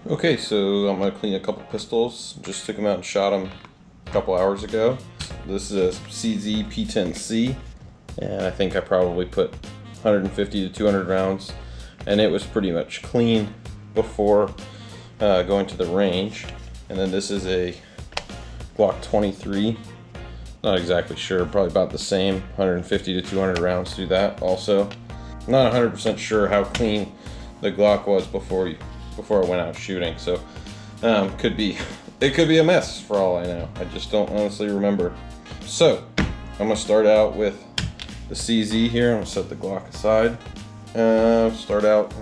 Okay, so I'm gonna clean a couple pistols. Just took them out and shot them a couple hours ago. This is a CZ P10C, and I think I probably put 150 to 200 rounds, and it was pretty much clean before going to the range. And then this is a Glock 23. Not exactly sure, probably about the same, 150 to 200 rounds through that also. Not 100% sure how clean the Glock was before I went out shooting, so it could be a mess for all I know. I just don't honestly remember. So I'm gonna start out with the CZ here. I'm gonna set the Glock aside. Start out,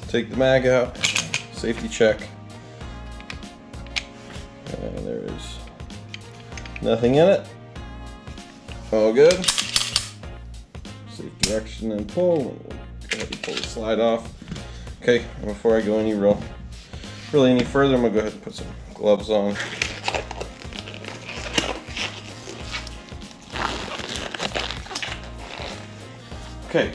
take the mag out, safety check. And there is nothing in it. All good. Safe direction and pull. Go ahead and pull the slide off. Okay, before I go really any further, I'm gonna go ahead and put some gloves on. Okay,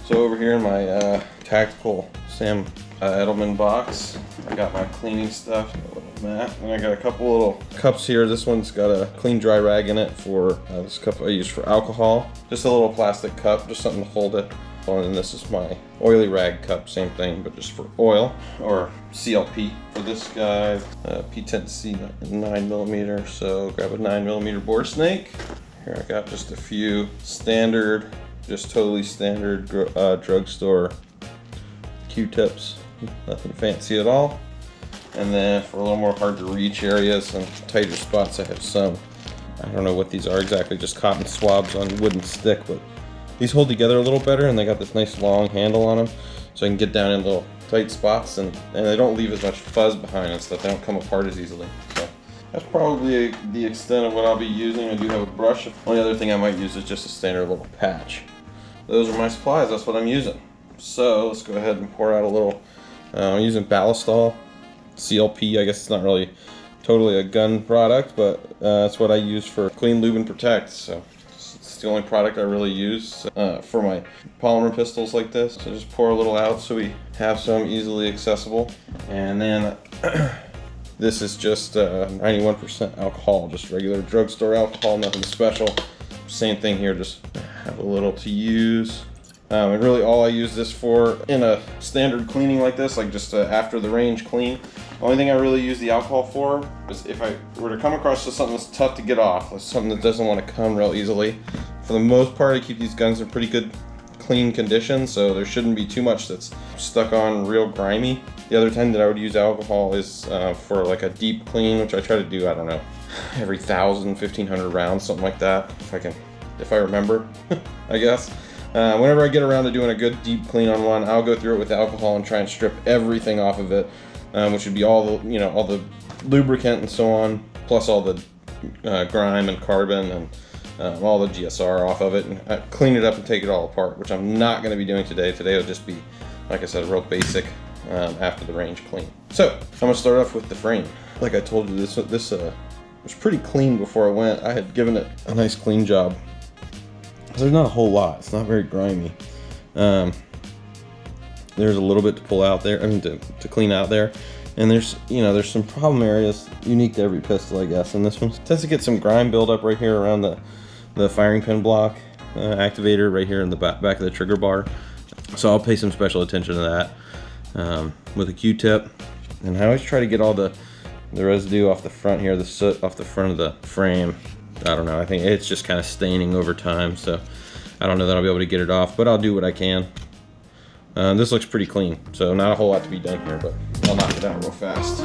so over here in my tactical Sam Edelman box, I got my cleaning stuff, a little mat, and I got a couple little cups here. This one's got a clean dry rag in it for this cup I use for alcohol. Just a little plastic cup, just something to hold it. And this is my oily rag cup, same thing, but just for oil, or CLP. For this guy, P10C 9mm, so grab a 9mm bore snake. Here I got just a few standard, just totally standard drugstore Q-tips, nothing fancy at all. And then for a little more hard to reach areas and tighter spots, I have some, I don't know what these are exactly, just cotton swabs on wooden stick, but these hold together a little better, and they got this nice long handle on them, so I can get down in little tight spots, and they don't leave as much fuzz behind and stuff. They don't come apart as easily. So that's probably the extent of what I'll be using. I do have a brush. Only other thing I might use is just a standard little patch. Those are my supplies. That's what I'm using. So let's go ahead and pour out a little. I'm using Ballistol CLP. I guess it's not really totally a gun product, but that's what I use for clean, lube, and protect. So it's the only product I really use for my polymer pistols like this. So just pour a little out so we have some easily accessible. And then this is just 91% alcohol, just regular drugstore alcohol, nothing special. Same thing here, just have a little to use. And really all I use this for in a standard cleaning like this, like just after the range clean, the only thing I really use the alcohol for is if I were to come across just something that's tough to get off, like something that doesn't want to come real easily. For the most part, I keep these guns in pretty good clean condition, so there shouldn't be too much that's stuck on real grimy. The other time that I would use alcohol is for like a deep clean, which I try to do, I don't know, every 1,000, 1,500 rounds, something like that, if I remember, I guess. Whenever I get around to doing a good deep clean on one, I'll go through it with alcohol and try and strip everything off of it, which would be all the lubricant and so on, plus all the grime and carbon and all the GSR off of it, and clean it up and take it all apart, which I'm not going to be doing today. Today will just be, like I said, a real basic after the range clean. So I'm going to start off with the frame. Like I told you, this was pretty clean before I went. I had given it a nice clean job. There's not a whole lot. It's not very grimy. There's a little bit to pull out there. I mean, to clean out there. And there's some problem areas unique to every pistol, I guess. And this one tends to get some grime buildup right here around the firing pin block activator right here in the back of the trigger bar. So I'll pay some special attention to that with a Q-tip. And I always try to get all the residue off the front here, the soot off the front of the frame. I don't know, I think it's just kind of staining over time, so I don't know that I'll be able to get it off, but I'll do what I can. This looks pretty clean, so not a whole lot to be done here, but I'll knock it out real fast.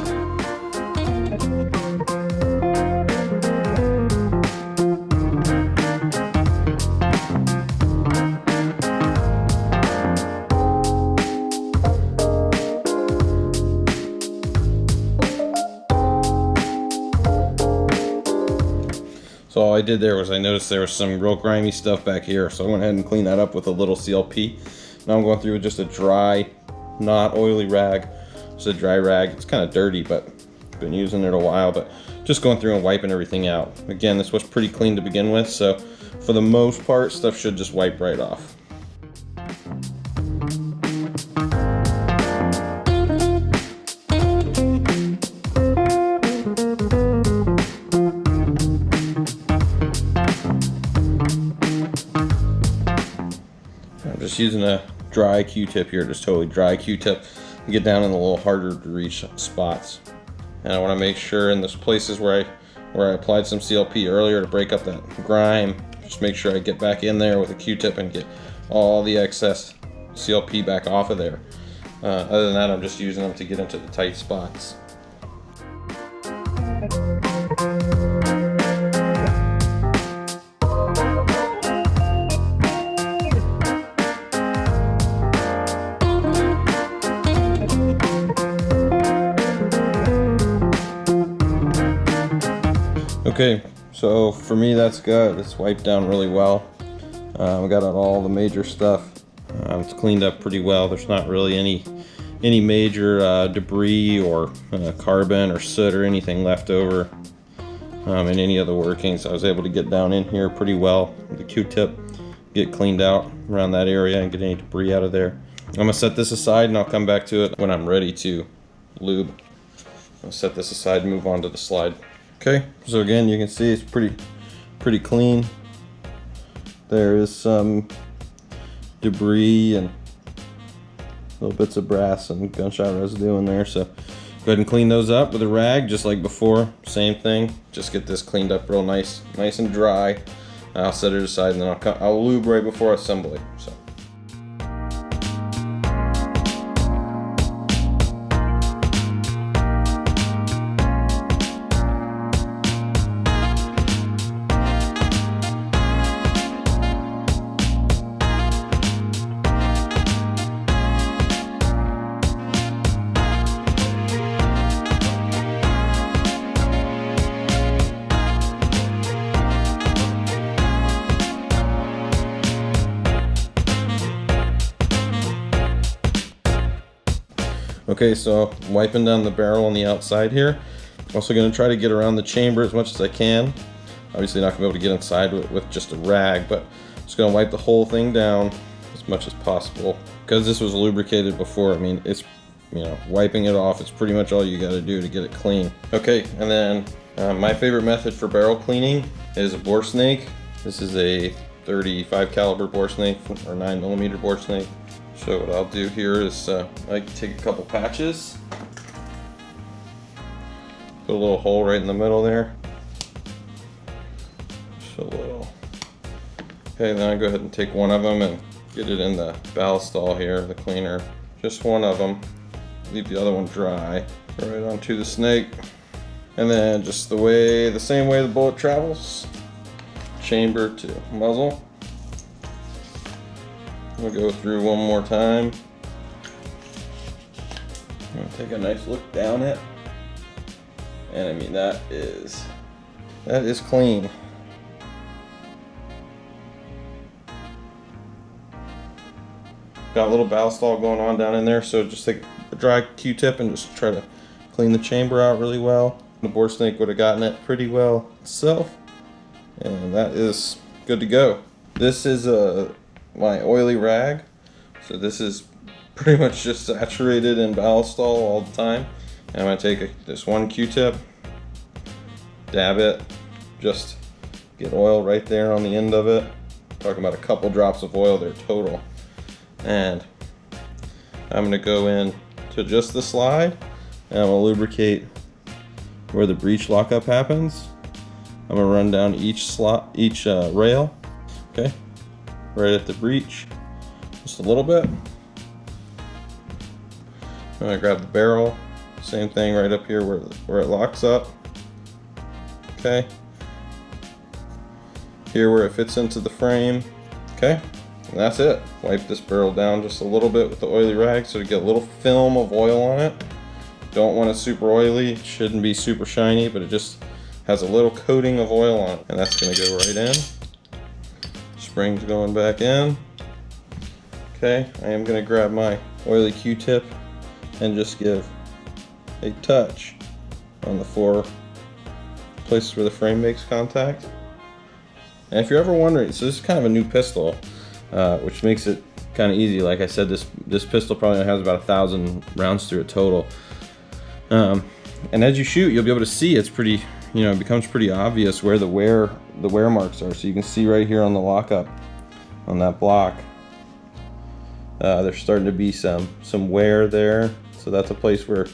So all I did there was I noticed there was some real grimy stuff back here, so I went ahead and cleaned that up with a little CLP. Now I'm going through with just a dry, not oily rag. Just a dry rag. It's kind of dirty, but I've been using it a while, but just going through and wiping everything out. Again, this was pretty clean to begin with, so for the most part, stuff should just wipe right off. using a dry Q-tip here, just totally dry Q-tip, and get down in the little harder to reach spots. And I want to make sure in those places where I applied some CLP earlier to break up that grime, just make sure I get back in there with a Q-tip and get all the excess CLP back off of there. Other than that, I'm just using them to get into the tight spots. Okay, so for me that's good. It's wiped down really well. We got out all the major stuff. It's cleaned up pretty well. There's not really any major debris or carbon or soot or anything left over in any of the workings. I was able to get down in here pretty well with the Q-tip, get cleaned out around that area and get any debris out of there. I'm gonna set this aside and I'll come back to it when I'm ready to lube. I'll set this aside and move on to the slide. Okay, so again, you can see it's pretty clean. There is some debris and little bits of brass and gunshot residue in there, so go ahead and clean those up with a rag just like before. Same thing, just get this cleaned up real nice and dry. I'll set it aside and then I'll lube right before assembly. So. Okay, so I'm wiping down the barrel on the outside here. Also going to try to get around the chamber as much as I can. Obviously not going to be able to get inside with just a rag, but I'm just going to wipe the whole thing down as much as possible. Because this was lubricated before, I mean, it's, you know, wiping it off, it's pretty much all you got to do to get it clean. Okay, and then my favorite method for barrel cleaning is a bore snake. This is a 35 caliber bore snake or 9mm bore snake. So what I'll do here is I like to take a couple patches, put a little hole right in the middle there, just a little. Okay, then I go ahead and take one of them and get it in the ballast stall here, the cleaner. Just one of them. Leave the other one dry. Right onto the snake, and then just the same way the bullet travels, chamber to muzzle. We'll go through one more time. I'm gonna take a nice look down it, and I mean that is clean. Got a little ballast stall going on down in there, so just take a dry Q-tip and just try to clean the chamber out really well. The bore snake would have gotten it pretty well itself, and that is good to go. This is my oily rag, so this is pretty much just saturated in ballast stall all the time. And I'm gonna take this one Q-tip, dab it, just get oil right there on the end of it. Talking about a couple drops of oil there total. And I'm gonna go in to just the slide, and I'm gonna lubricate where the breech lockup happens. I'm gonna run down each rail, okay? Right at the breech, just a little bit. I'm gonna grab the barrel, same thing right up here where it locks up. Okay. Here where it fits into the frame. Okay, and that's it. Wipe this barrel down just a little bit with the oily rag so to get a little film of oil on it. Don't want it super oily, it shouldn't be super shiny, but it just has a little coating of oil on it, and that's gonna go right in. Springs going back in. Okay, I am going to grab my oily Q-tip and just give a touch on the 4 places where the frame makes contact. And if you're ever wondering, so this is kind of a new pistol, which makes it kind of easy. Like I said, this pistol probably has about 1,000 rounds through it total. And as you shoot, you'll be able to see it's pretty, you know, it becomes pretty obvious where the wear marks are. So you can see right here on the lockup on that block There's starting to be some wear there, so that's a place where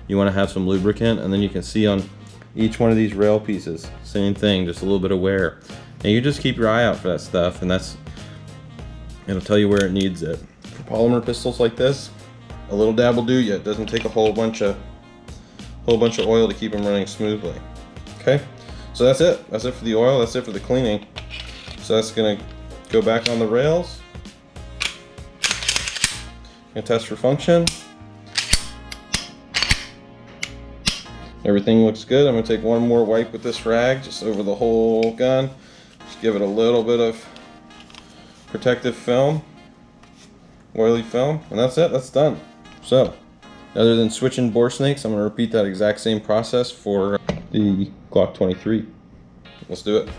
you want to have some lubricant. And then you can see on each one of these rail pieces, same thing, just a little bit of wear. And you just keep your eye out for that stuff, and it'll tell you where it needs it. For polymer pistols like this, a little dab will do you. It doesn't take a whole bunch of oil to keep them running smoothly. Okay, so that's it. That's it for the oil. That's it for the cleaning. So that's gonna go back on the rails. Gonna test for function. Everything looks good. I'm gonna take one more wipe with this rag just over the whole gun. Just give it a little bit of protective film, oily film, and that's it. That's done. So, other than switching bore snakes, I'm gonna repeat that exact same process for the Glock 23. Let's do it.